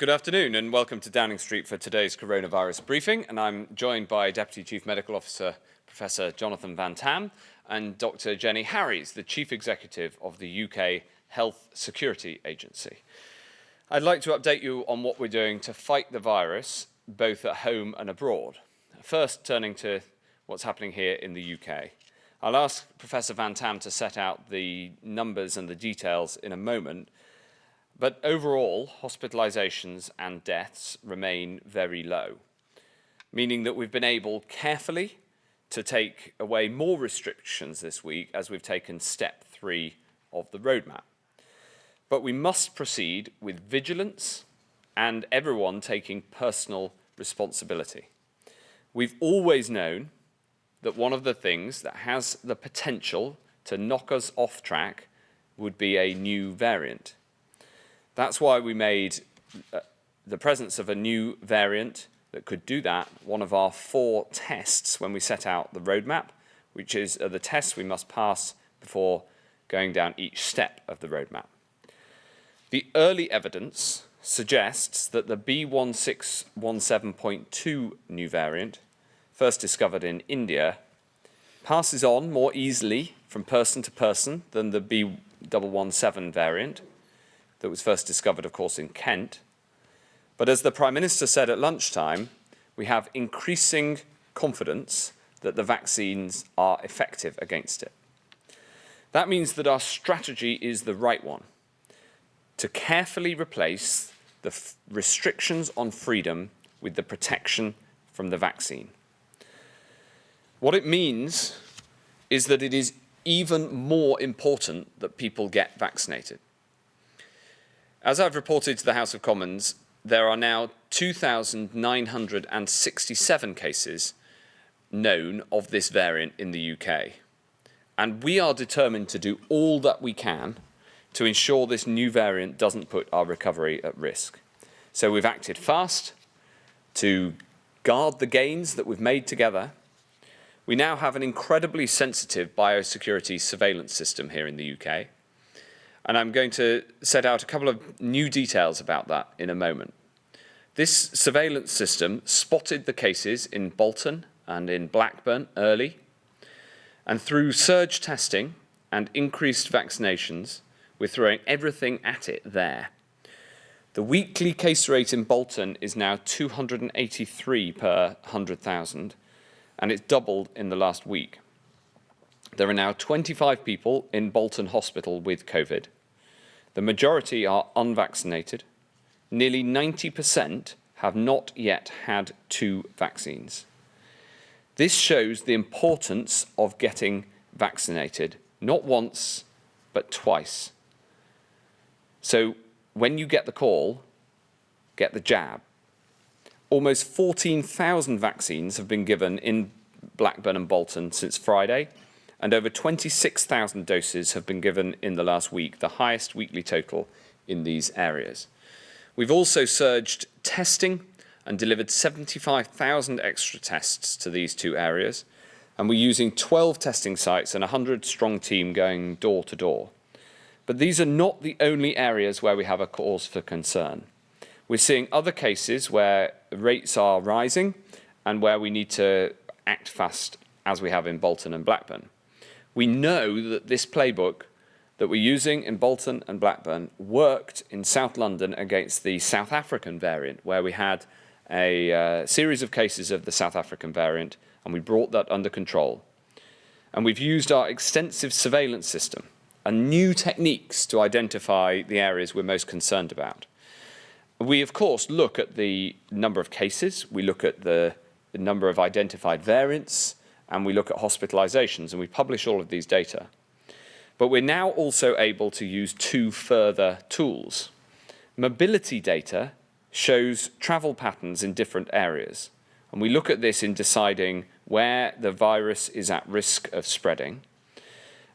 Good afternoon and welcome to Downing Street for today's coronavirus briefing. And I'm joined by Deputy Chief Medical Officer Professor Jonathan Van-Tam and Dr. Jenny Harries, the Chief Executive of the UK Health Security Agency. I'd like to update you on what we're doing to fight the virus, both at home and abroad. First, turning to what's happening here in the UK. I'll ask Professor Van-Tam to set out the numbers and the details in a moment. But overall, hospitalisations and deaths remain very low, meaning that we've been able carefully to take away more restrictions this week as we've taken step 3 of the roadmap. But we must proceed with vigilance and everyone taking personal responsibility. We've always known that one of the things that has the potential to knock us off track would be a new variant. That's why we made the presence of a new variant that could do that one of our 4 tests when we set out the roadmap, which is the tests we must pass before going down each step of the roadmap. The early evidence suggests that the B1617.2 new variant, first discovered in India, passes on more easily from person to person than the B117 variant, that was first discovered, of course, in Kent. But as the Prime Minister said at lunchtime, we have increasing confidence that the vaccines are effective against it. That means that our strategy is the right one, to carefully replace the restrictions on freedom with the protection from the vaccine. What it means is that it is even more important that people get vaccinated. As I've reported to the House of Commons, there are now 2,967 cases known of this variant in the UK. And we are determined to do all that we can to ensure this new variant doesn't put our recovery at risk. So we've acted fast to guard the gains that we've made together. We now have an incredibly sensitive biosecurity surveillance system here in the UK. And I'm going to set out a couple of new details about that in a moment. This surveillance system spotted the cases in Bolton and in Blackburn early, and through surge testing and increased vaccinations, we're throwing everything at it there. The weekly case rate in Bolton is now 283 per 100,000, and it's doubled in the last week. There are now 25 people in Bolton Hospital with COVID. The majority are unvaccinated. Nearly 90% have not yet had 2 vaccines. This shows the importance of getting vaccinated, not once, but twice. So when you get the call, get the jab. Almost 14,000 vaccines have been given in Blackburn and Bolton since Friday, and over 26,000 doses have been given in the last week, the highest weekly total in these areas. We've also surged testing and delivered 75,000 extra tests to these 2 areas, and we're using 12 testing sites and a 100-strong team going door to door. But these are not the only areas where we have a cause for concern. We're seeing other cases where rates are rising and where we need to act fast, as we have in Bolton and Blackburn. We know that this playbook that we're using in Bolton and Blackburn worked in South London against the South African variant, where we had a series of cases of the South African variant, and we brought that under control. And we've used our extensive surveillance system and new techniques to identify the areas we're most concerned about. We, of course, look at the number of cases, we look at the number of identified variants, and we look at hospitalisations, and we publish all of these data. But we're now also able to use 2 further tools. Mobility data shows travel patterns in different areas, and we look at this in deciding where the virus is at risk of spreading.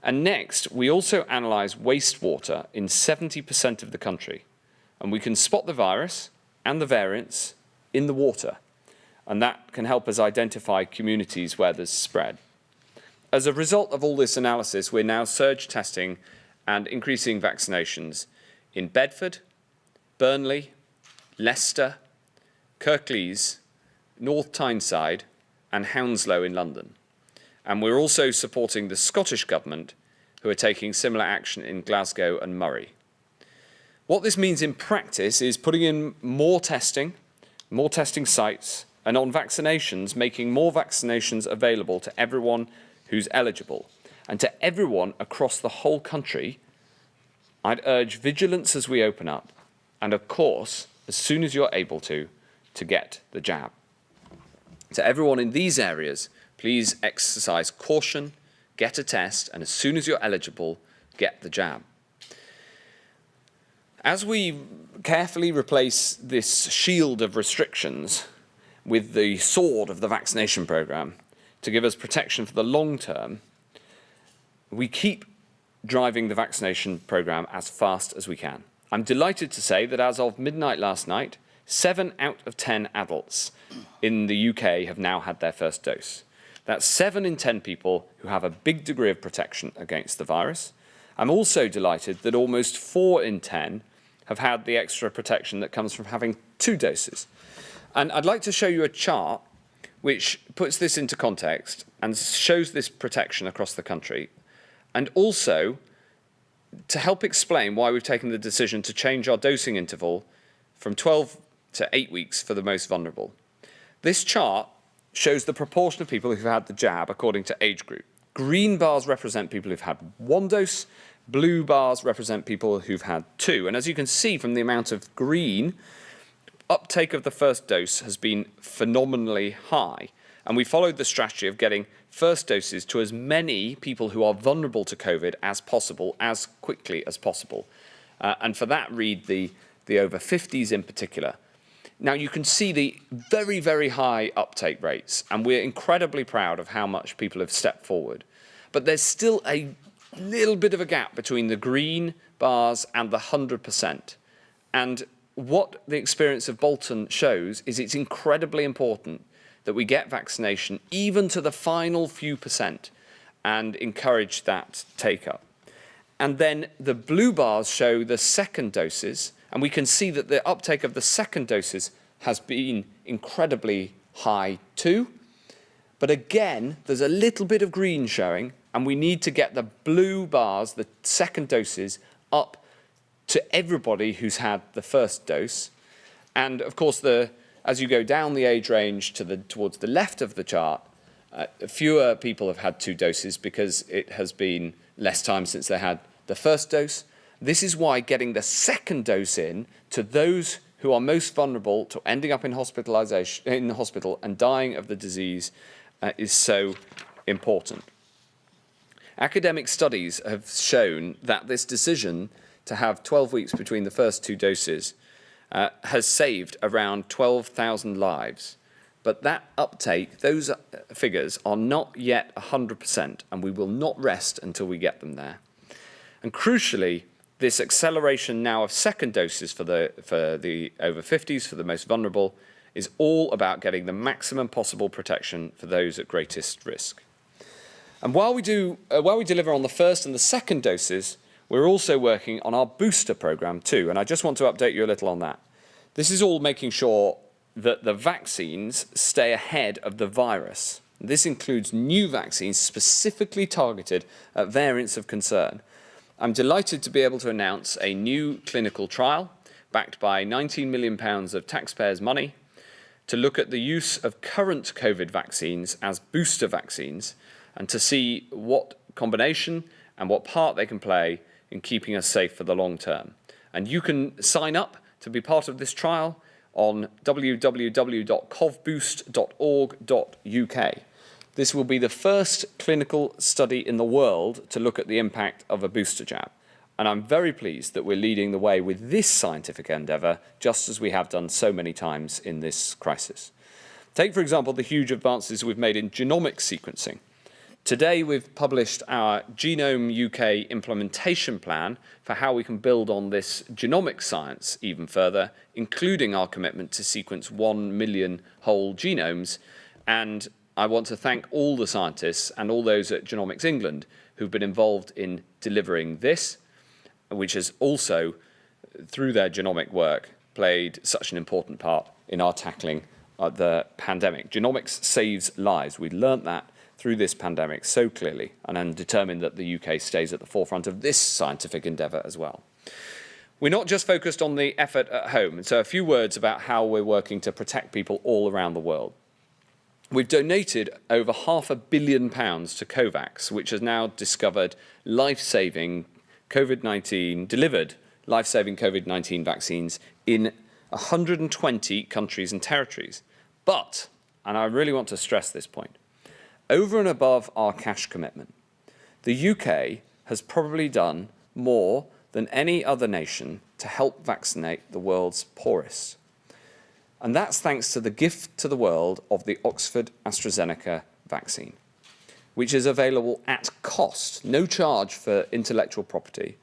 And next, we also analyse wastewater in 70% of the country, and we can spot the virus and the variants in the water. And that can help us identify communities where there's spread. As a result of all this analysis, we're now surge testing and increasing vaccinations in Bedford, Burnley, Leicester, Kirklees, North Tyneside and Hounslow in London. And we're also supporting the Scottish Government, who are taking similar action in Glasgow and Moray. What this means in practice is putting in more testing sites, and on vaccinations, making more vaccinations available to everyone who's eligible. And to everyone across the whole country, I'd urge vigilance as we open up, and of course, as soon as you're able to get the jab. To everyone in these areas, please exercise caution, get a test, and as soon as you're eligible, get the jab. As we carefully replace this shield of restrictions with the sword of the vaccination programme to give us protection for the long term, we keep driving the vaccination programme as fast as we can. I'm delighted to say that as of midnight last night, 7 out of 10 adults in the UK have now had their first dose. That's 7 in 10 people who have a big degree of protection against the virus. I'm also delighted that almost 4 in 10 have had the extra protection that comes from having 2 doses. And I'd like to show you a chart which puts this into context and shows this protection across the country, and also to help explain why we've taken the decision to change our dosing interval from 12 to 8 weeks for the most vulnerable. This chart shows the proportion of people who've had the jab according to age group. Green bars represent people who've had 1 dose, blue bars represent people who've had 2. And as you can see from the amount of green, uptake of the first dose has been phenomenally high. And we followed the strategy of getting first doses to as many people who are vulnerable to COVID as possible, as quickly as possible. And for that, read the over 50s in particular. Now, you can see the very, very high uptake rates, and we're incredibly proud of how much people have stepped forward. But there's still a little bit of a gap between the green bars and the 100%. And what the experience of Bolton shows is it's incredibly important that we get vaccination even to the final few percent and encourage that take-up. And then the blue bars show the second doses, and we can see that the uptake of the second doses has been incredibly high too. But again, there's a little bit of green showing, and we need to get the blue bars, the second doses, up to everybody who's had the first dose. And of course, as you go down the age range towards the left of the chart, fewer people have had 2 doses because it has been less time since they had the first dose. This is why getting the second dose in to those who are most vulnerable to ending up in the hospital and dying of the disease is so important. Academic studies have shown that this decision to have 12 weeks between the first 2 doses has saved around 12,000 lives. But that uptake, those figures are not yet 100%, and we will not rest until we get them there. And crucially, this acceleration now of second doses for the over 50s, for the most vulnerable, is all about getting the maximum possible protection for those at greatest risk. And while we deliver on the first and the second doses, we're also working on our booster programme too, and I just want to update you a little on that. This is all making sure that the vaccines stay ahead of the virus. This includes new vaccines specifically targeted at variants of concern. I'm delighted to be able to announce a new clinical trial backed by £19 million of taxpayers' money to look at the use of current COVID vaccines as booster vaccines and to see what combination and what part they can play in keeping us safe for the long term. And you can sign up to be part of this trial on www.covboost.org.uk. This will be the first clinical study in the world to look at the impact of a booster jab. And I'm very pleased that we're leading the way with this scientific endeavour, just as we have done so many times in this crisis. Take, for example, the huge advances we've made in genomic sequencing. Today, we've published our Genome UK implementation plan for how we can build on this genomic science even further, including our commitment to sequence 1 million whole genomes. And I want to thank all the scientists and all those at Genomics England who've been involved in delivering this, which has also, through their genomic work, played such an important part in our tackling the pandemic. Genomics saves lives. We learnt that through this pandemic so clearly, and I'm determined that the UK stays at the forefront of this scientific endeavour as well. We're not just focused on the effort at home, and so a few words about how we're working to protect people all around the world. We've donated over £500 million to COVAX, which has now delivered life-saving COVID-19 vaccines in 120 countries and territories. But, and I really want to stress this point, over and above our cash commitment, the UK has probably done more than any other nation to help vaccinate the world's poorest. And that's thanks to the gift to the world of the Oxford AstraZeneca vaccine, which is available at cost, no charge for intellectual property.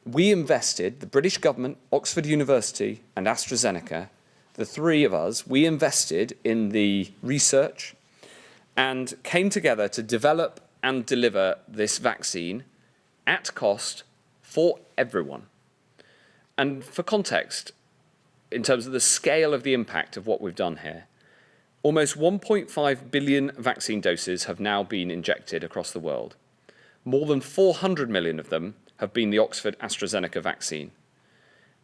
We invested, the British government, Oxford University and AstraZeneca, the three of us, we invested in the research and came together to develop and deliver this vaccine at cost for everyone. And for context, in terms of the scale of the impact of what we've done here, almost 1.5 billion vaccine doses have now been injected across the world. More than 400 million of them have been the Oxford AstraZeneca vaccine.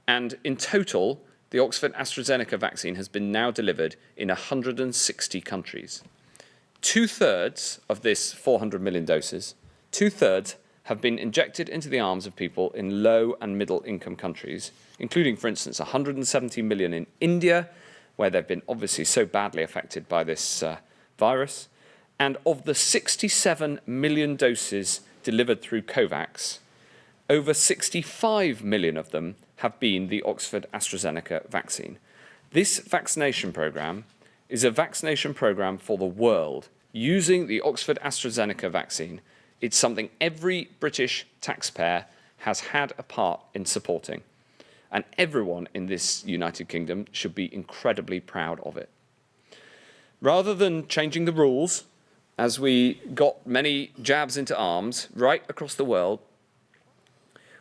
And in total, the Oxford AstraZeneca vaccine has been now delivered in 160 countries. 2/3 of this 400 million doses, 2/3 have been injected into the arms of people in low and middle income countries, including, for instance, 170 million in India, where they've been obviously so badly affected by this virus. And of the 67 million doses delivered through COVAX, over 65 million of them have been the Oxford AstraZeneca vaccine. This vaccination programme is a vaccination programme for the world using the Oxford AstraZeneca vaccine. It's something every British taxpayer has had a part in supporting. And everyone in this United Kingdom should be incredibly proud of it. Rather than changing the rules, as we got many jabs into arms right across the world,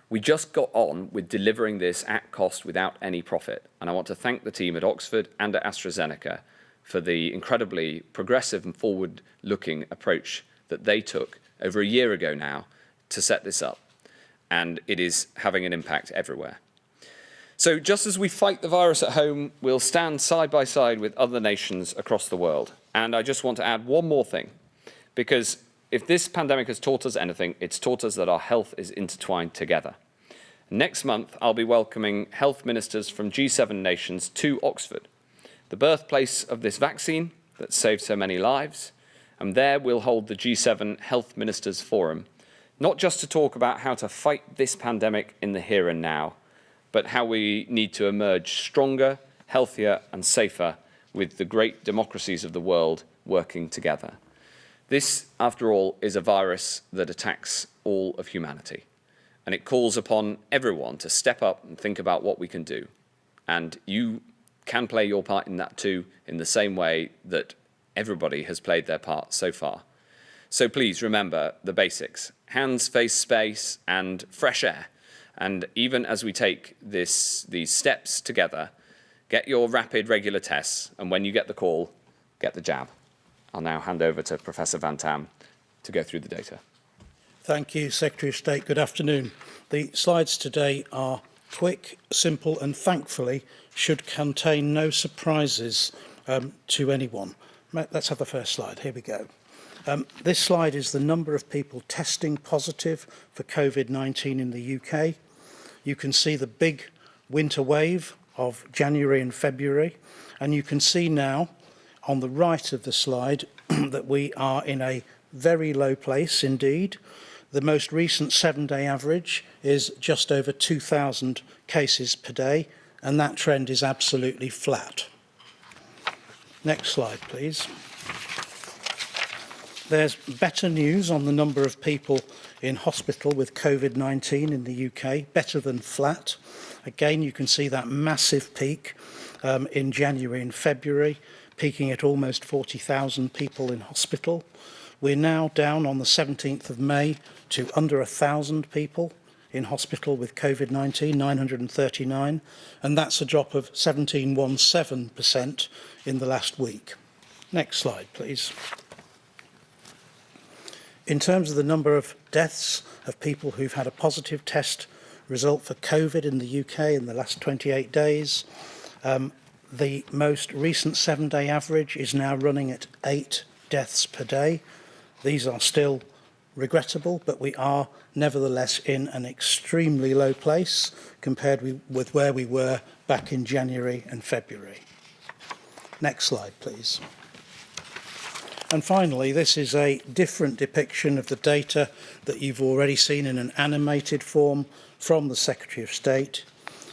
we just got on with delivering this at cost without any profit. And I want to thank the team at Oxford and at AstraZeneca for the incredibly progressive and forward-looking approach that they took over a year ago now to set this up. And it is having an impact everywhere. So just as we fight the virus at home, we'll stand side by side with other nations across the world. And I just want to add one more thing, because if this pandemic has taught us anything, it's taught us that our health is intertwined together. Next month, I'll be welcoming health ministers from G7 nations to Oxford, the birthplace of this vaccine that saved so many lives. And there we'll hold the G7 Health Ministers Forum, not just to talk about how to fight this pandemic in the here and now, but how we need to emerge stronger, healthier and safer with the great democracies of the world working together. This, after all, is a virus that attacks all of humanity, and it calls upon everyone to step up and think about what we can do. And you can play your part in that too, in the same way that everybody has played their part so far. So please remember the basics: hands, face, space, and fresh air. And even as we take these steps together, get your rapid regular tests, and when you get the call, get the jab. I'll now hand over to Professor Van-Tam to go through the data. Thank you, Secretary of State. Good afternoon. The slides today are quick, simple, and thankfully should contain no surprises to anyone. Let's have the first slide. Here we go. This slide is the number of people testing positive for COVID-19 in the UK. You can see the big winter wave of January and February, and you can see now on the right of the slide that we are in a very low place indeed. The most recent 7-day average is just over 2,000 cases per day, and that trend is absolutely flat. Next slide, please. There's better news on the number of people in hospital with COVID-19 in the UK, better than flat. Again, you can see that massive peak in January and February, peaking at almost 40,000 people in hospital. We're now down on the 17th of May to under 1,000 people in hospital with COVID-19, 939, and that's a drop of 17.17% in the last week. Next slide, please. In terms of the number of deaths of people who've had a positive test result for COVID in the UK in the last 28 days, the most recent 7-day average is now running at 8 deaths per day. These are still regrettable, but we are nevertheless in an extremely low place compared with where we were back in January and February. Next slide, please. And finally, this is a different depiction of the data that you've already seen in an animated form from the Secretary of State.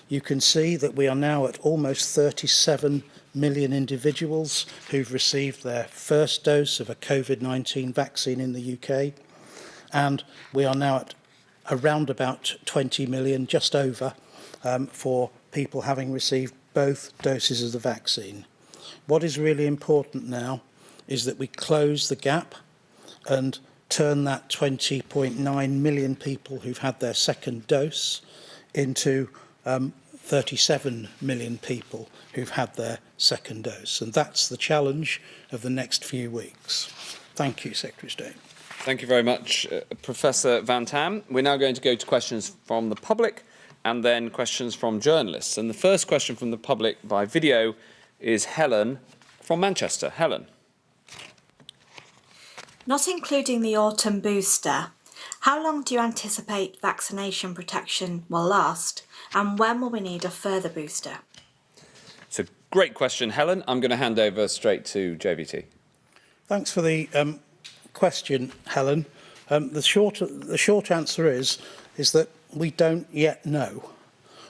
You can see that we are now at almost 37 million individuals who've received their first dose of a COVID-19 vaccine in the UK. And we are now at around about 20 million, just over, for people having received both doses of the vaccine. What is really important now is that we close the gap and turn that 20.9 million people who've had their second dose into 37 million people who've had their second dose. And that's the challenge of the next few weeks. Thank you, Secretary of State. Thank you very much, Professor Van-Tam. We're now going to go to questions from the public and then questions from journalists. And the first question from the public by video is Helen from Manchester. Helen. Not including the autumn booster, how long do you anticipate vaccination protection will last, and when will we need a further booster? It's a great question, Helen. I'm going to hand over straight to JVT. Thanks for the question, Helen. The short answer is that we don't yet know.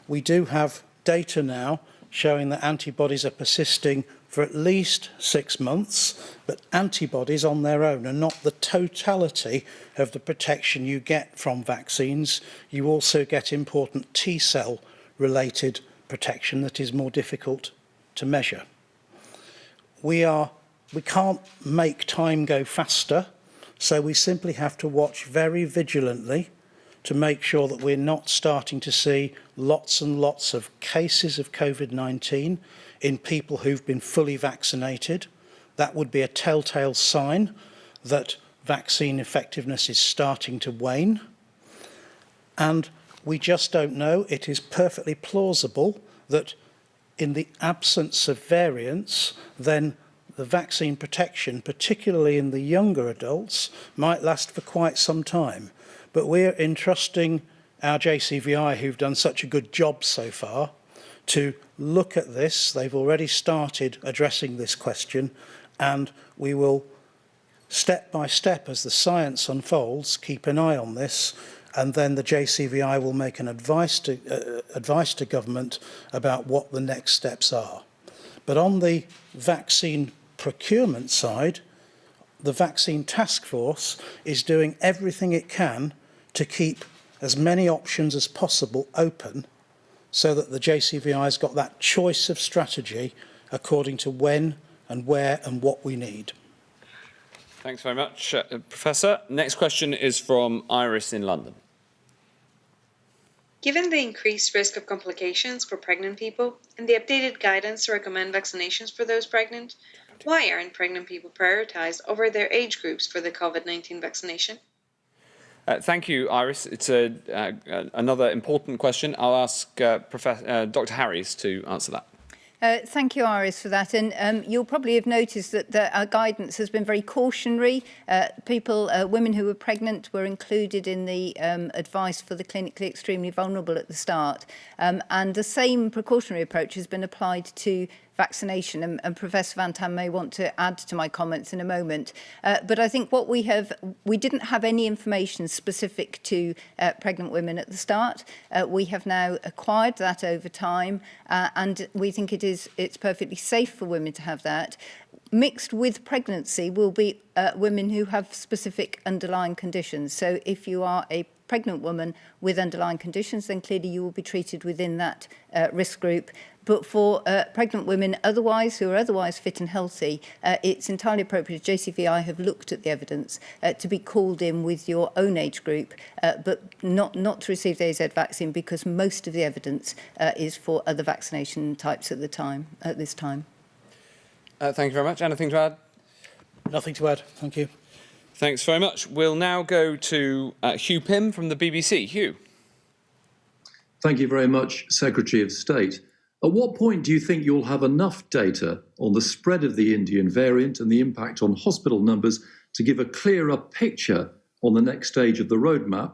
We do have data now showing that antibodies are persisting for at least 6 months, but antibodies on their own are not the totality of the protection you get from vaccines. You also get important T-cell related protection that is more difficult to measure. We can't make time go faster, so we simply have to watch very vigilantly to make sure that we're not starting to see lots and lots of cases of COVID-19 in people who've been fully vaccinated. That would be a telltale sign that vaccine effectiveness is starting to wane. And we just don't know. It is perfectly plausible that in the absence of variants, then the vaccine protection, particularly in the younger adults, might last for quite some time. But we're entrusting our JCVI, who've done such a good job so far, to look at this. They've already started addressing this question, and we will, step by step, as the science unfolds, keep an eye on this, and then the JCVI will make an advice to government about what the next steps are. But on the vaccine procurement side, the Vaccine Task Force is doing everything it can to keep as many options as possible open so that the JCVI has got that choice of strategy according to when and where and what we need. Thanks very much, Professor. Next question is from Iris in London. Given the increased risk of complications for pregnant people and the updated guidance to recommend vaccinations for those pregnant, why aren't pregnant people prioritised over their age groups for the COVID-19 vaccination? Thank you, Iris. It's another important question. I'll ask Dr. Harries to answer that. Thank you, Iris, for that. And you'll probably have noticed that our guidance has been very cautionary. Women who were pregnant were included in the advice for the clinically extremely vulnerable at the start. And the same precautionary approach has been applied to vaccination, and Professor Van-Tam may want to add to my comments in a moment. But I think what we didn't have any information specific to pregnant women at the start. We have now acquired that over time, and we think it's perfectly safe for women to have that. Mixed with pregnancy will be women who have specific underlying conditions. So if you are a pregnant woman with underlying conditions, then clearly you will be treated within that risk group. But for pregnant women who are otherwise fit and healthy, it's entirely appropriate, JCVI have looked at the evidence, to be called in with your own age group, but not to receive the AZ vaccine, because most of the evidence is for other vaccination types at this time. Thank you very much. Anything to add? Nothing to add. Thank you. Thanks very much. We'll now go to Hugh Pym from the BBC. Hugh. Thank you very much, Secretary of State. At what point do you think you'll have enough data on the spread of the Indian variant and the impact on hospital numbers to give a clearer picture on the next stage of the roadmap?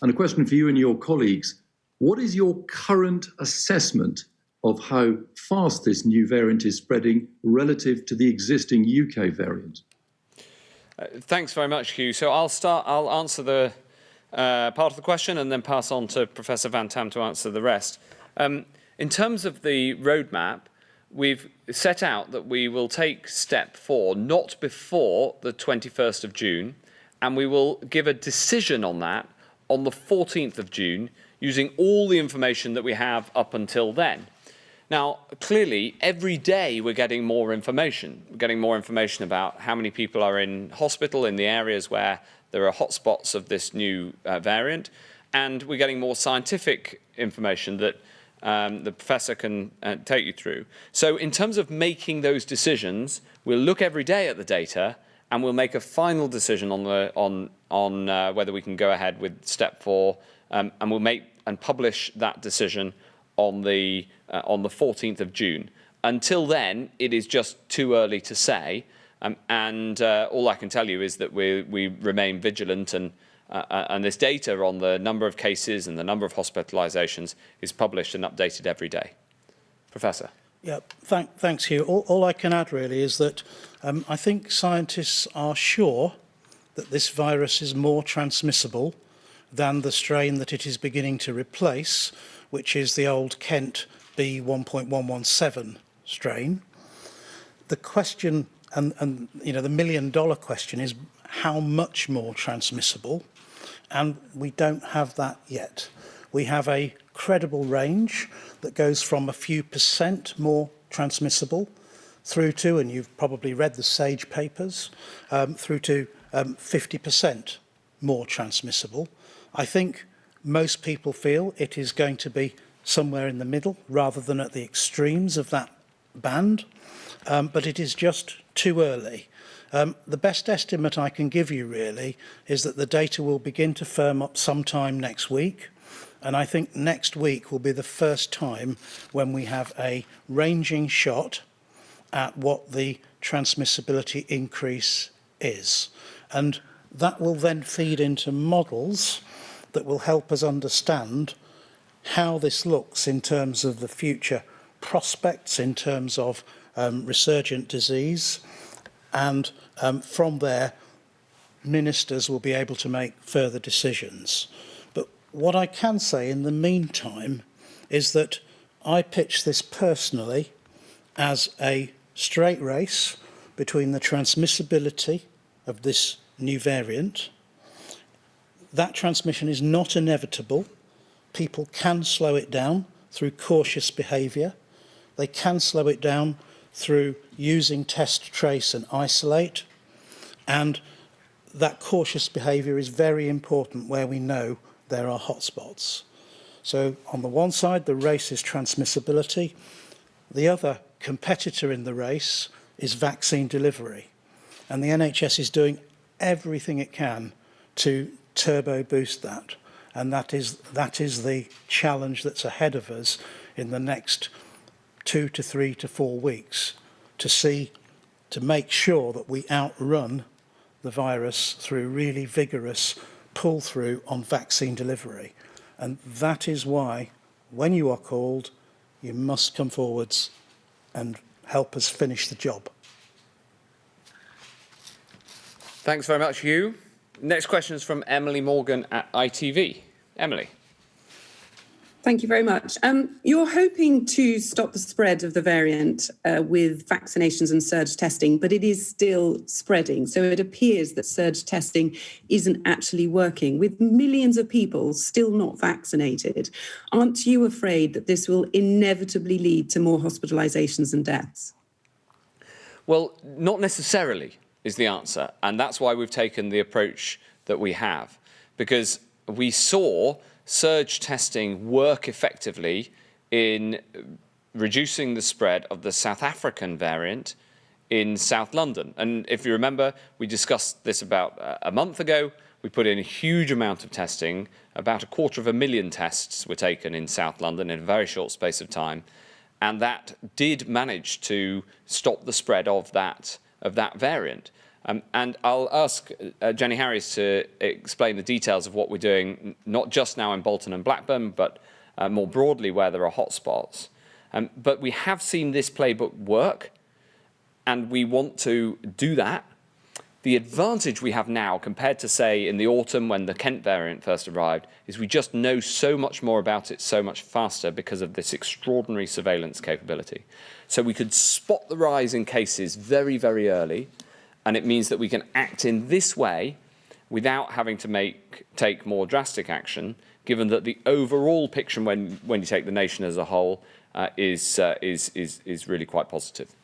And a question for you and your colleagues. What is your current assessment of how fast this new variant is spreading relative to the existing UK variant? Thanks very much, Hugh. So I'll answer the part of the question and then pass on to Professor Van-Tam to answer the rest. In terms of the roadmap, we've set out that we will take step 4 not before the 21st of June, and we will give a decision on that on the 14th of June using all the information that we have up until then. Now, clearly, every day we're getting more information. We're getting more information about how many people are in hospital in the areas where there are hotspots of this new variant, and we're getting more scientific information that the professor can take you through. So in terms of making those decisions, we'll look every day at the data and we'll make a final decision on whether we can go ahead with step 4, and we'll make and publish that decision on the 14th of June. Until then, it is just too early to say, and all I can tell you is that we remain vigilant, and this data on the number of cases and the number of hospitalisations is published and updated every day. Professor. Yeah, thanks, Hugh. All I can add really is that I think scientists are sure that this virus is more transmissible than the strain that it is beginning to replace, which is the old Kent B1.117 strain. The question, and you know, the million-dollar question is how much more transmissible, and we don't have that yet. We have a credible range that goes from a few % more transmissible through to, and you've probably read the SAGE papers, through to 50% more transmissible. I think most people feel it is going to be somewhere in the middle rather than at the extremes of that band, but it is just too early. The best estimate I can give you really is that the data will begin to firm up sometime next week, and I think next week will be the first time when we have a ranging shot at what the transmissibility increase is. And that will then feed into models that will help us understand how this looks in terms of the future prospects, in terms of resurgent disease, and from there, ministers will be able to make further decisions. But what I can say in the meantime is that I pitch this personally as a straight race between the transmissibility of this new variant. That transmission is not inevitable. People can slow it down through cautious behaviour. They can slow it down through using test, trace and isolate. And that cautious behaviour is very important where we know there are hotspots. So on the one side, the race is transmissibility. The other competitor in the race is vaccine delivery. And the NHS is doing everything it can to turbo boost that. And that is the challenge that's ahead of us in the next 2 to 3 to 4 weeks to make sure that we outrun the virus through really vigorous pull-through on vaccine delivery. And that is why, when you are called, you must come forwards and help us finish the job. Thanks very much, Hugh. Next question is from Emily Morgan at ITV. Emily. Thank you very much. You're hoping to stop the spread of the variant with vaccinations and surge testing, but it is still spreading. So it appears that surge testing isn't actually working. With millions of people still not vaccinated, aren't you afraid that this will inevitably lead to more hospitalisations and deaths? Well, not necessarily is the answer. And that's why we've taken the approach that we have, because we saw surge testing work effectively in reducing the spread of the South African variant in South London. And if you remember, we discussed this about a month ago. We put in a huge amount of testing. About 250,000 tests were taken in South London in a very short space of time. And that did manage to stop the spread of that variant. And I'll ask Jenny Harries to explain the details of what we're doing, not just now in Bolton and Blackburn, but more broadly where there are hotspots. But we have seen this playbook work, and we want to do that. The advantage we have now compared to, say, in the autumn when the Kent variant first arrived is we just know so much more about it so much faster because of this extraordinary surveillance capability. So we could spot the rise in cases very, very early, and it means that we can act in this way without having to take more drastic action, given that the overall picture when you take the nation as a whole is really quite positive.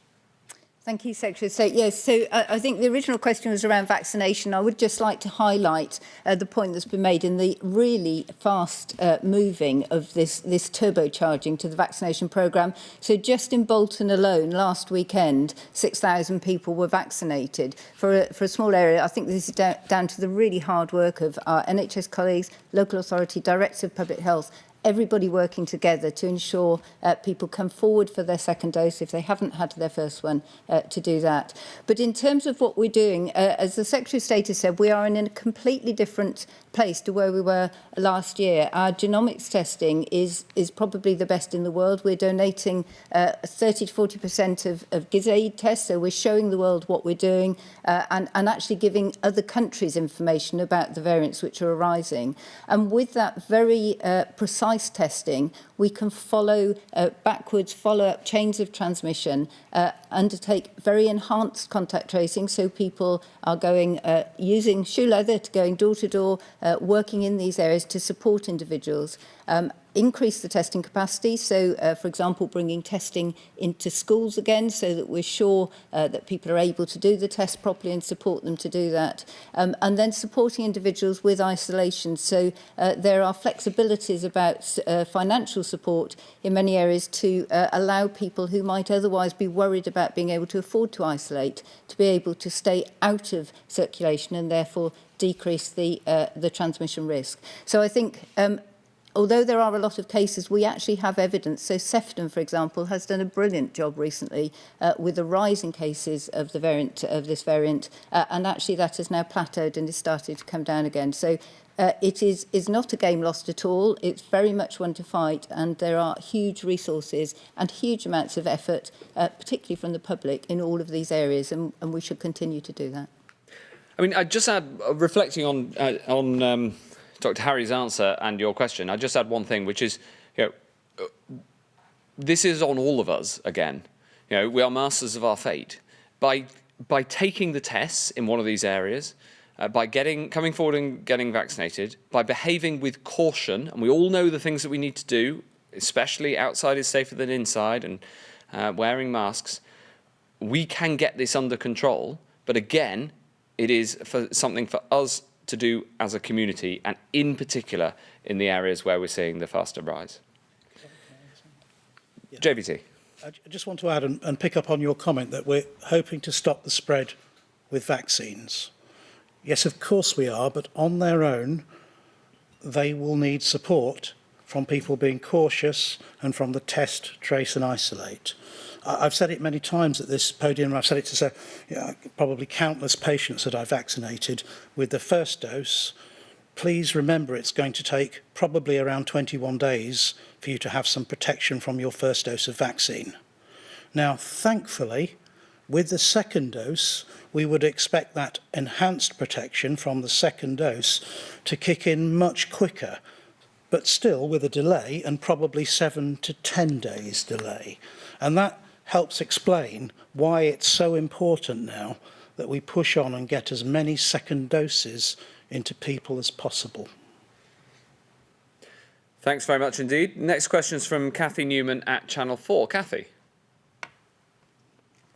Thank you, Secretary. So, yes, so I think the original question was around vaccination. I would just like to highlight the point that's been made in the really fast moving of this turbocharging to the vaccination programme. So just in Bolton alone, last weekend, 6,000 people were vaccinated. For a small area, I think this is down to the really hard work of our NHS colleagues, local authority, Directors of Public Health, everybody working together to ensure people come forward for their second dose if they haven't had their first one to do that. But in terms of what we're doing, as the Secretary of State has said, we are in a completely different place to where we were last year. Our genomics testing is probably the best in the world. We're donating 30 to 40% of GISAID tests, so we're showing the world what we're doing and actually giving other countries information about the variants which are arising. And with that very precise testing, we can follow backwards, follow up chains of transmission, undertake very enhanced contact tracing, so people are going using shoe leather to going door to door, working in these areas to support individuals. Increase the testing capacity, so for example bringing testing into schools again so that we're sure that people are able to do the test properly and support them to do that, and then supporting individuals with isolation. So there are flexibilities about financial support in many areas to allow people who might otherwise be worried about being able to afford to isolate to be able to stay out of circulation and therefore decrease the transmission risk. So I think although there are a lot of cases, we actually have evidence. So Sefton, for example, has done a brilliant job recently with the rise in cases of the variant this variant, and actually that has now plateaued and is starting to come down again. So it is not a game lost at all. It's very much one to fight, and there are huge resources and huge amounts of effort, particularly from the public, in all of these areas, and we should continue to do that. I mean, I just add, reflecting on Dr. Harries' answer and your question, I just add one thing, which is, this is on all of us again. We are masters of our fate. By taking the tests in one of these areas, by coming forward and getting vaccinated, by behaving with caution, and we all know the things that we need to do, especially outside is safer than inside, and wearing masks, we can get this under control. But again, it is something for us to do as a community, and in particular in the areas where we're seeing the faster rise. Yeah. JVT. I just want to add and pick up on your comment that we're hoping to stop the spread with vaccines. Yes, of course we are, but on their own, they will need support from people being cautious and from the test, trace and isolate. I've said it many times at this podium, and I've said it to probably countless patients that I've vaccinated with the first dose. Please remember it's going to take probably around 21 days for you to have some protection from your first dose of vaccine. Now, thankfully, with the second dose, we would expect that enhanced protection from the second dose to kick in much quicker. but still with a delay and probably 7 to 10 days delay. And that helps explain why it's so important now that we push on and get as many second doses into people as possible. Thanks very much indeed. Next question is from Kathy Newman at Channel 4. Kathy.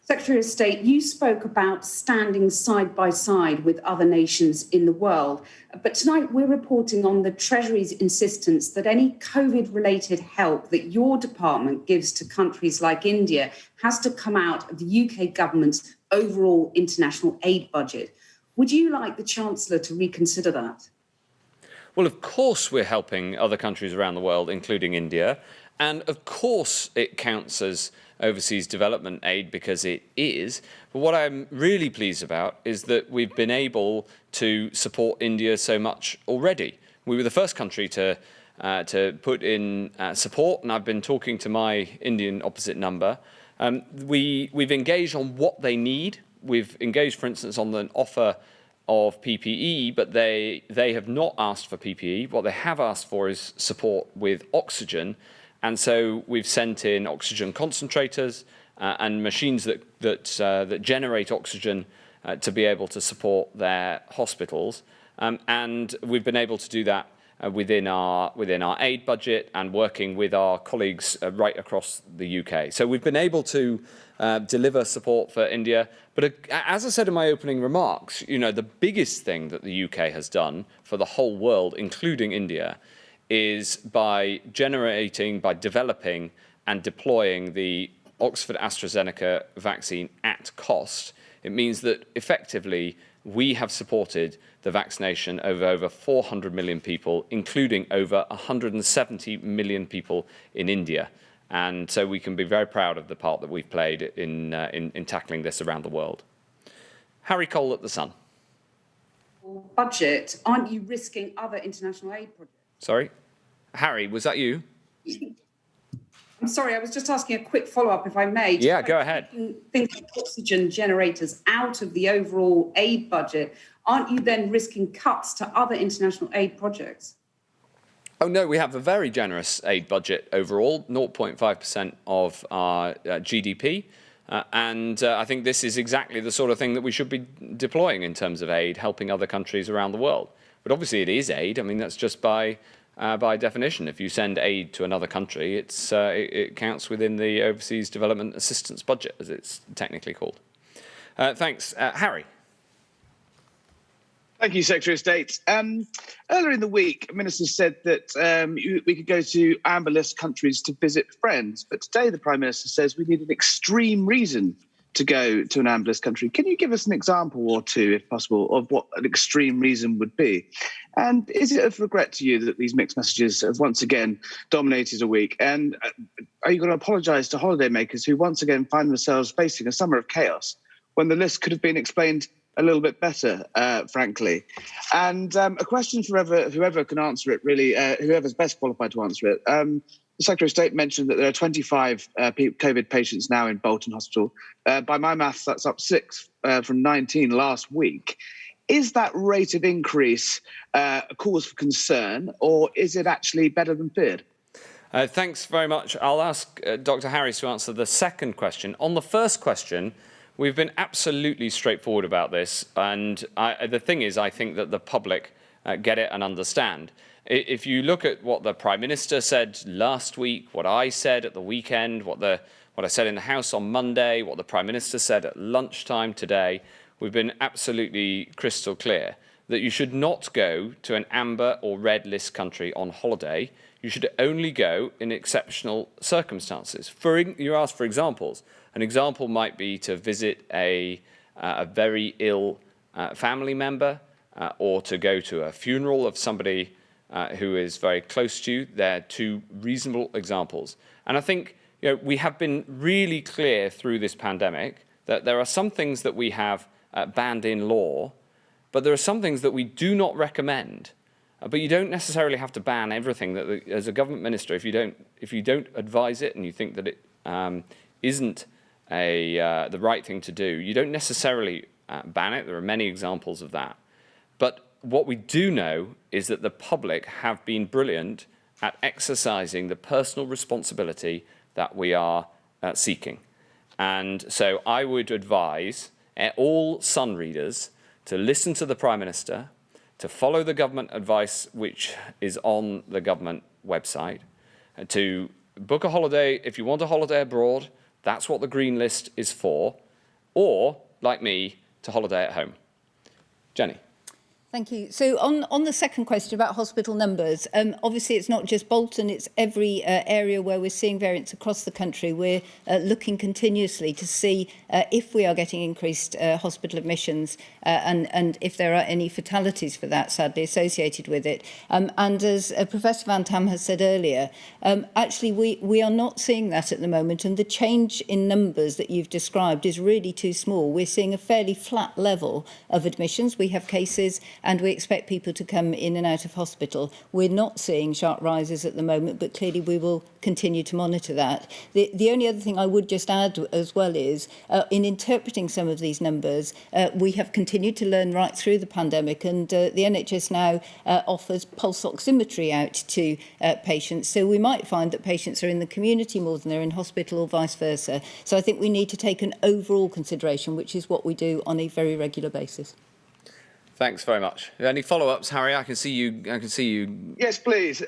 Secretary of State, you spoke about standing side by side with other nations in the world. But tonight we're reporting on the Treasury's insistence that any COVID-related help that your department gives to countries like India has to come out of the UK government's overall international aid budget. Would you like the Chancellor to reconsider that? Well, of course we're helping other countries around the world, including India. And of course it counts as overseas development aid because it is. But what I'm really pleased about is that we've been able to support India so much already. We were the first country to put in support, and I've been talking to my Indian opposite number. We've engaged on what they need. We've engaged, for instance, on an offer of PPE, but they have not asked for PPE. What they have asked for is support with oxygen. And so we've sent in oxygen concentrators and machines that generate oxygen to be able to support their hospitals. And we've been able to do that within our aid budget and working with our colleagues right across the UK. So we've been able to deliver support for India. But as I said in my opening remarks, you know, the biggest thing that the UK has done for the whole world, including India, is by developing and deploying the Oxford AstraZeneca vaccine at cost. It means that effectively we have supported the vaccination of over 400 million people, including over 170 million people in India. And so we can be very proud of the part that we've played in tackling this around the world. Harry Cole at The Sun. Budget, aren't you risking other international aid projects? Sorry? Harry, was that you? I'm sorry, I was just asking a quick follow-up, if I may. Yeah, go ahead. Think of oxygen generators out of the overall aid budget. Aren't you then risking cuts to other international aid projects? Oh, no, we have a very generous aid budget overall, 0.5% of our GDP. And I think this is exactly the sort of thing that we should be deploying in terms of aid, helping other countries around the world. But obviously it is aid. I mean, that's just by definition. If you send aid to another country, it counts within the Overseas Development Assistance Budget, as it's technically called. Thanks. Harry. Thank you, Secretary of State. Earlier in the week, ministers said that we could go to amber list countries to visit friends. But today, the Prime Minister says we need an extreme reason to go to an amber list country. Can you give us an example or two, if possible, of what an extreme reason would be? And is it of regret to you that these mixed messages have once again dominated a week? And are you going to apologise to holidaymakers who once again find themselves facing a summer of chaos when the list could have been explained a little bit better, frankly? And a question for whoever can answer it, really, whoever's best qualified to answer it. The Secretary of State mentioned that there are 25 COVID patients now in Bolton Hospital. By my maths, that's up 6 from 19 last week. Is that rate of increase a cause for concern, or is it actually better than feared? Thanks very much. I'll ask Dr. Harries to answer the second question. On the first question, we've been absolutely straightforward about this. And the thing is, I think that the public get it and understand. If you look at what the Prime Minister said last week, what I said at the weekend, what I said in the House on Monday, what the Prime Minister said at lunchtime today, we've been absolutely crystal clear that you should not go to an amber or red list country on holiday. You should only go in exceptional circumstances. You asked for examples. An example might be to visit a very ill family member or to go to a funeral of somebody who is very close to you. They're two reasonable examples. And I think we have been really clear through this pandemic that there are some things that we have banned in law, but there are some things that we do not recommend. But you don't necessarily have to ban everything. That as a government minister, if you don't advise it and you think that it isn't the right thing to do, you don't necessarily ban it. There are many examples of that. But what we do know is that the public have been brilliant at exercising the personal responsibility that we are seeking. And so I would advise all Sun readers to listen to the Prime Minister, to follow the government advice which is on the government website, and to book a holiday if you want a holiday abroad. That's what the green list is for. Or, like me, to holiday at home. Jenny. Thank you. So on the second question about hospital numbers, obviously it's not just Bolton, it's every area where we're seeing variants across the country. We're looking continuously to see if we are getting increased hospital admissions and if there are any fatalities for that, sadly, associated with it. And as Professor Van-Tam has said earlier, actually we are not seeing that at the moment, and the change in numbers that you've described is really too small. We're seeing a fairly flat level of admissions. We have cases and we expect people to come in and out of hospital. We're not seeing sharp rises at the moment, but clearly we will continue to monitor that. The only other thing I would just add as well is, in interpreting some of these numbers, we have continued to learn right through the pandemic, and the NHS now offers pulse oximetry out to patients. So we might find that patients are in the community more than they're in hospital or vice versa. So I think we need to take an overall consideration, which is what we do on a very regular basis. Thanks very much. Any follow-ups, Harry? I can see you. Yes, please.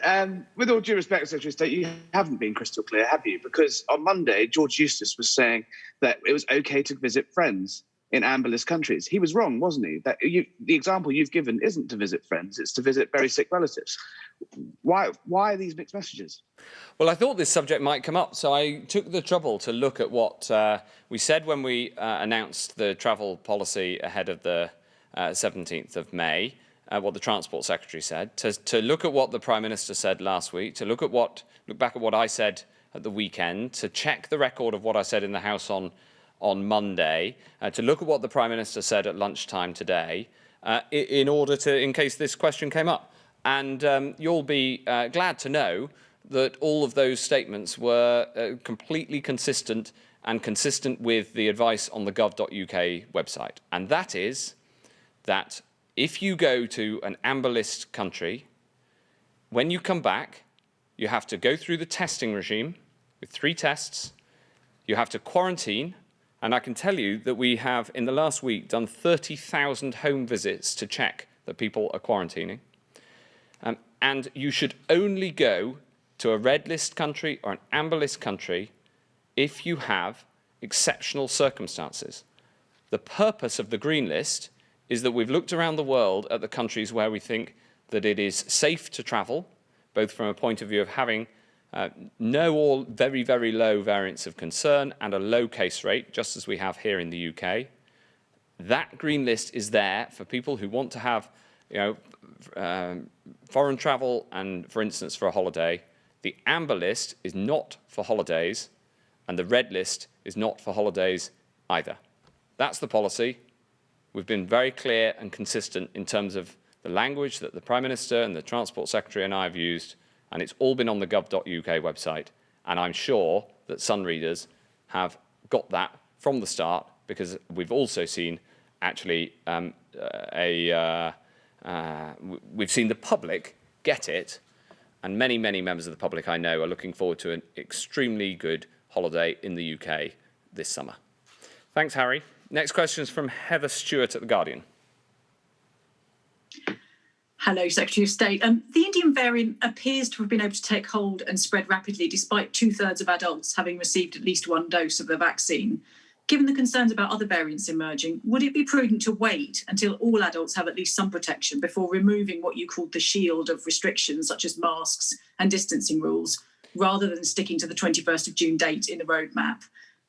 With all due respect, Secretary of State, you haven't been crystal clear, have you? Because on Monday, George Eustice was saying that it was OK to visit friends in amber list countries. He was wrong, wasn't he? The example you've given isn't to visit friends, it's to visit very sick relatives. Why are these mixed messages? Well, I thought this subject might come up, so I took the trouble to look at what we said when we announced the travel policy ahead of the 17th of May, what the Transport Secretary said, to look at what the Prime Minister said last week, to look back at what I said at the weekend, to check the record of what I said in the House on Monday, to look at what the Prime Minister said at lunchtime today, in case this question came up. And you'll be glad to know that all of those statements were completely consistent and consistent with the advice on the gov.uk website. And that is that if you go to an amber list country, when you come back, you have to go through the testing regime with 3 tests, you have to quarantine, and I can tell you that we have, in the last week, done 30,000 home visits to check that people are quarantining. And you should only go to a red list country or an amber list country if you have exceptional circumstances. The purpose of the green list is that we've looked around the world at the countries where we think that it is safe to travel, both from a point of view of having no or very, very low variants of concern and a low case rate, just as we have here in the UK. That green list is there for people who want to have, foreign travel and, for instance, for a holiday. The amber list is not for holidays, and the red list is not for holidays either. That's the policy. We've been very clear and consistent in terms of the language that the Prime Minister and the Transport Secretary and I have used, and it's all been on the gov.uk website. And I'm sure that Sun readers have got that from the start, because we've also seen actually we've seen the public get it, and many, many members of the public I know are looking forward to an extremely good holiday in the UK this summer. Thanks, Harry. Next question is from Heather Stewart at The Guardian. Hello, Secretary of State. The Indian variant appears to have been able to take hold and spread rapidly, despite 2/3 of adults having received at least 1 dose of the vaccine. Given the concerns about other variants emerging, would it be prudent to wait until all adults have at least some protection before removing what you called the shield of restrictions, such as masks and distancing rules, rather than sticking to the 21st of June date in the roadmap?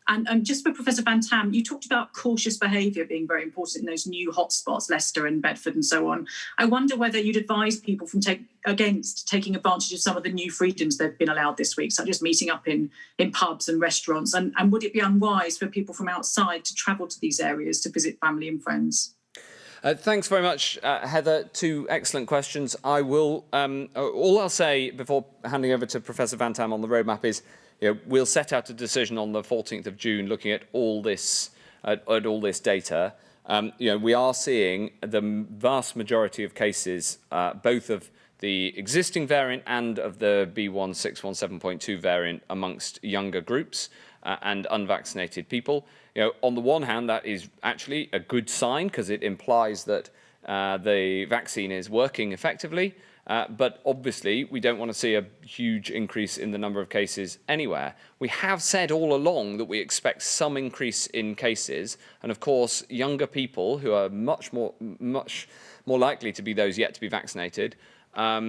And just for Professor Van-Tam, you talked about cautious behaviour being very important in those new hotspots, Leicester and Bedford and so on. I wonder whether you'd advise people against taking advantage of some of the new freedoms that have been allowed this week, such as meeting up in pubs and restaurants. And would it be unwise for people from outside to travel to these areas to visit family and friends? Thanks very much, Heather. 2 excellent questions. I will. All I'll say before handing over to Professor Van-Tam on the roadmap is, we'll set out a decision on the 14th of June, looking at all this data. We are seeing the vast majority of cases, both of the existing variant and of the B.1.617.2 variant amongst younger groups and unvaccinated people. On the one hand, that is actually a good sign because it implies that the vaccine is working effectively. But obviously, we don't want to see a huge increase in the number of cases anywhere. We have said all along that we expect some increase in cases. And of course, younger people who are much more likely to be those yet to be vaccinated are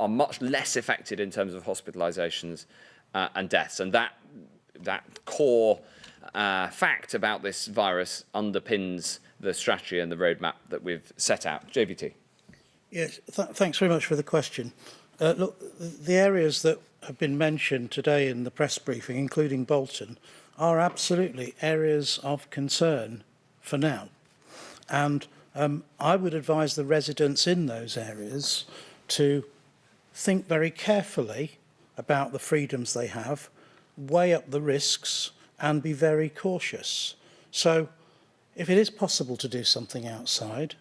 much less affected in terms of hospitalizations and deaths. And that core fact about this virus underpins the strategy and the roadmap that we've set out. JVT. Yes, thanks very much for the question. Look, the areas that have been mentioned today in the press briefing, including Bolton, are absolutely areas of concern for now. And I would advise the residents in those areas to think very carefully about the freedoms they have, weigh up the risks, and be very cautious. So, if it is possible to do something outside,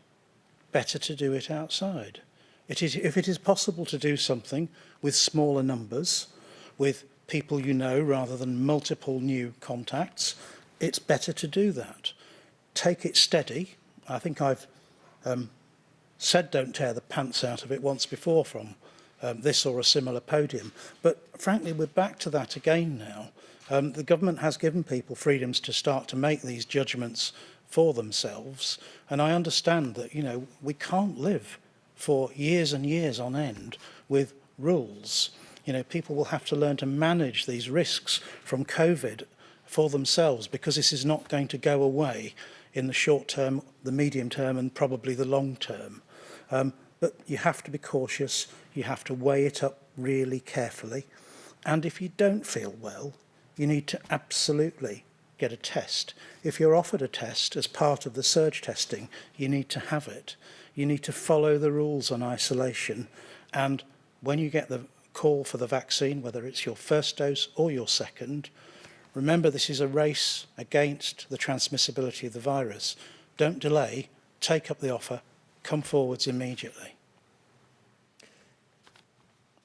better to do it outside. If it is possible to do something with smaller numbers, with people you know, rather than multiple new contacts, it's better to do that. Take it steady. I think I've said don't tear the pants out of it once before from this or a similar podium. But frankly, we're back to that again now. The government has given people freedoms to start to make these judgments for themselves. And I understand that, we can't live for years and years on end with rules. People will have to learn to manage these risks from COVID for themselves, because this is not going to go away in the short term, the medium term, and probably the long term. But you have to be cautious. You have to weigh it up really carefully. And if you don't feel well, you need to absolutely get a test. If you're offered a test as part of the surge testing, you need to have it. You need to follow the rules on isolation. And when you get the call for the vaccine, whether it's your first dose or your second, remember this is a race against the transmissibility of the virus. Don't delay, take up the offer, come forwards immediately.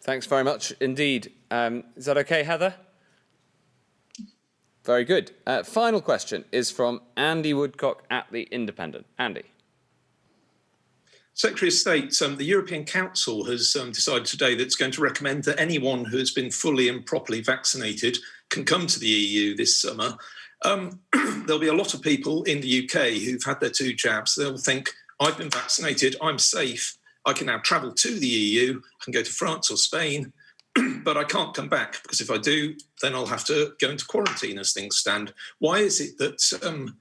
Thanks very much indeed. Is that okay, Heather? Very good. Final question is from Andy Woodcock at The Independent. Andy. Secretary of State, the European Council has decided today that it's going to recommend that anyone who has been fully and properly vaccinated can come to the EU this summer. There'll be a lot of people in the UK who've had their 2 jabs. They'll think, I've been vaccinated, I'm safe, I can now travel to the EU, I can go to France or Spain, but I can't come back, because if I do, then I'll have to go into quarantine as things stand. Why is it that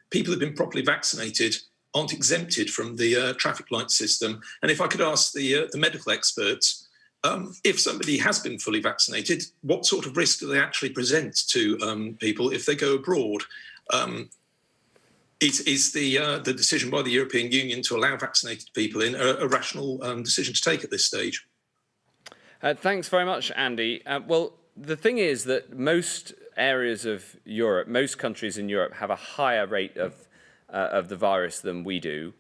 people who've been properly vaccinated aren't exempted from the traffic light system? And if I could ask the medical experts, if somebody has been fully vaccinated, what sort of risk do they actually present to people if they go abroad? Is the decision by the European Union to allow vaccinated people in a rational decision to take at this stage? Thanks very much, Andy. Well, the thing is that most areas of Europe, most countries in Europe have a higher rate of the virus than we do,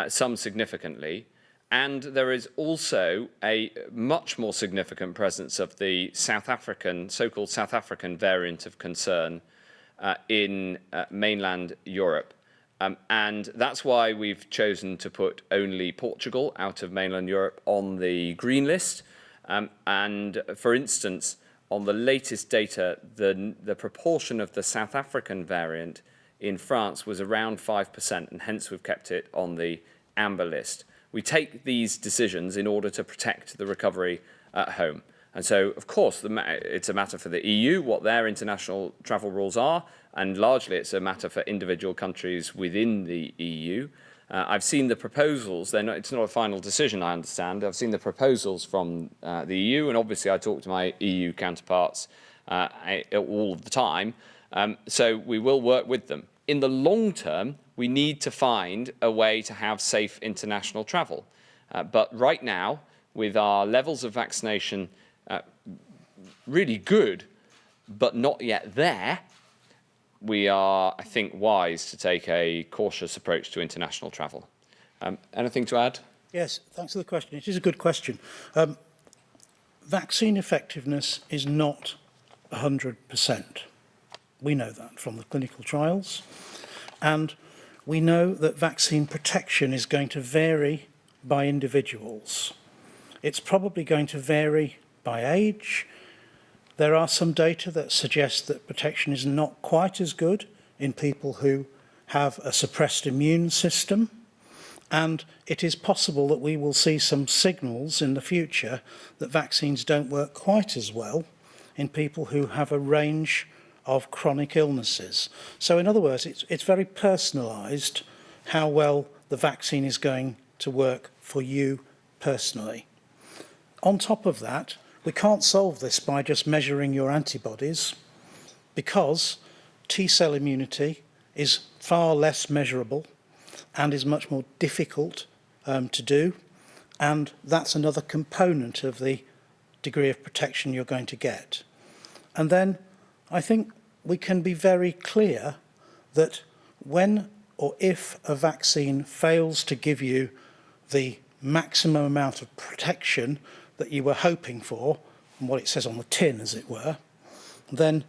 some significantly. And there is also a much more significant presence of the so-called South African variant of concern in mainland Europe. And that's why we've chosen to put only Portugal out of mainland Europe on the green list. And for instance, on the latest data, the proportion of the South African variant in France was around 5%, and hence we've kept it on the amber list. We take these decisions in order to protect the recovery at home. And so, of course, it's a matter for the EU, what their international travel rules are, and largely it's a matter for individual countries within the EU. I've seen the proposals. It's not a final decision, I understand. I've seen the proposals from the EU, and obviously I talk to my EU counterparts all of the time. So we will work with them. In the long term, we need to find a way to have safe international travel. But right now, with our levels of vaccination really good, but not yet there, we are, I think, wise to take a cautious approach to international travel. Anything to add? Yes, thanks for the question. It is a good question. Vaccine effectiveness is not 100%. We know that from the clinical trials. And we know that vaccine protection is going to vary by individuals. It's probably going to vary by age. There are some data that suggest that protection is not quite as good in people who have a suppressed immune system. And it is possible that we will see some signals in the future that vaccines don't work quite as well in people who have a range of chronic illnesses. So in other words, it's very personalised how well the vaccine is going to work for you personally. On top of that, we can't solve this by just measuring your antibodies, because T-cell immunity is far less measurable and is much more difficult to do, and that's another component of the degree of protection you're going to get. And then I think we can be very clear that when or if a vaccine fails to give you the maximum amount of protection that you were hoping for, and what it says on the tin, as it were, then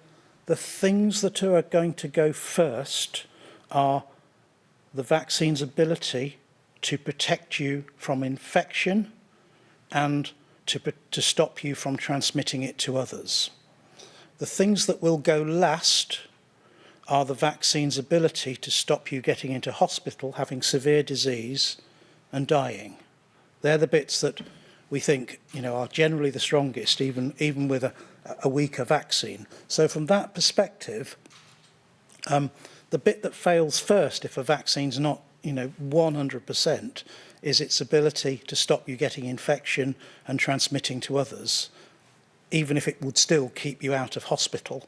the things that are going to go first are the vaccine's ability to protect you from infection and to stop you from transmitting it to others. The things that will go last are the vaccine's ability to stop you getting into hospital, having severe disease and dying. They're the bits that we think, are generally the strongest, even with a weaker vaccine. So from that perspective, the bit that fails first if a vaccine's not, 100%, is its ability to stop you getting infection and transmitting to others, even if it would still keep you out of hospital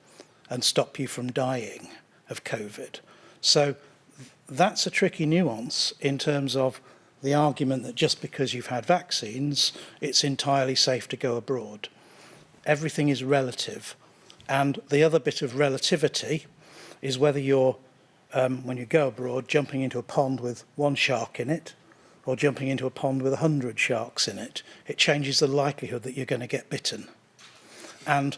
and stop you from dying of COVID. So that's a tricky nuance in terms of the argument that just because you've had vaccines, it's entirely safe to go abroad. Everything is relative. And the other bit of relativity is whether you're, when you go abroad, jumping into a pond with one shark in it or jumping into a pond with 100 sharks in it. It changes the likelihood that you're going to get bitten. And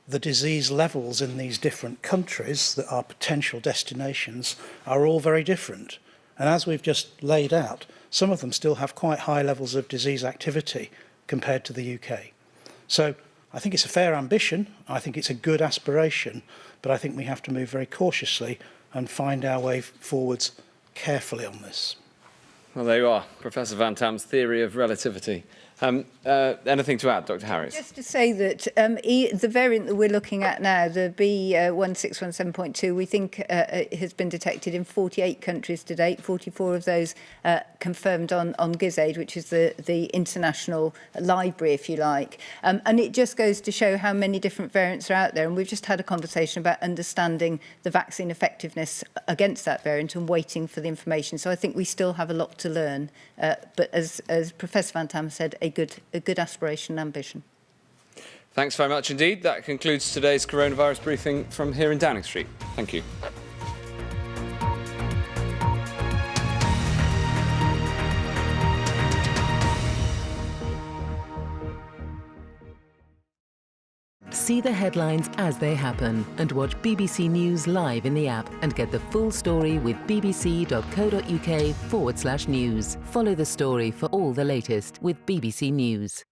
the disease levels in these different countries that are potential destinations are all very different. And as we've just laid out, some of them still have quite high levels of disease activity compared to the UK. So I think it's a fair ambition, I think it's a good aspiration, but I think we have to move very cautiously and find our way forwards carefully on this. Well, there you are, Professor Van-Tam's theory of relativity. Anything to add, Dr. Harries? Just to say that the variant that we're looking at now, the B1617.2, we think has been detected in 48 countries to date, 44 of those confirmed on GISAID, which is the international library, if you like. And it just goes to show how many different variants are out there. And we've just had a conversation about understanding the vaccine effectiveness against that variant and waiting for the information. So I think we still have a lot to learn. But as Professor Van-Tam said, a good aspiration and ambition. Thanks very much indeed. That concludes today's coronavirus briefing from here in Downing Street. Thank you. See the headlines as they happen and watch BBC News live in the app and get the full story with bbc.co.uk/news. Follow the story for all the latest with BBC News.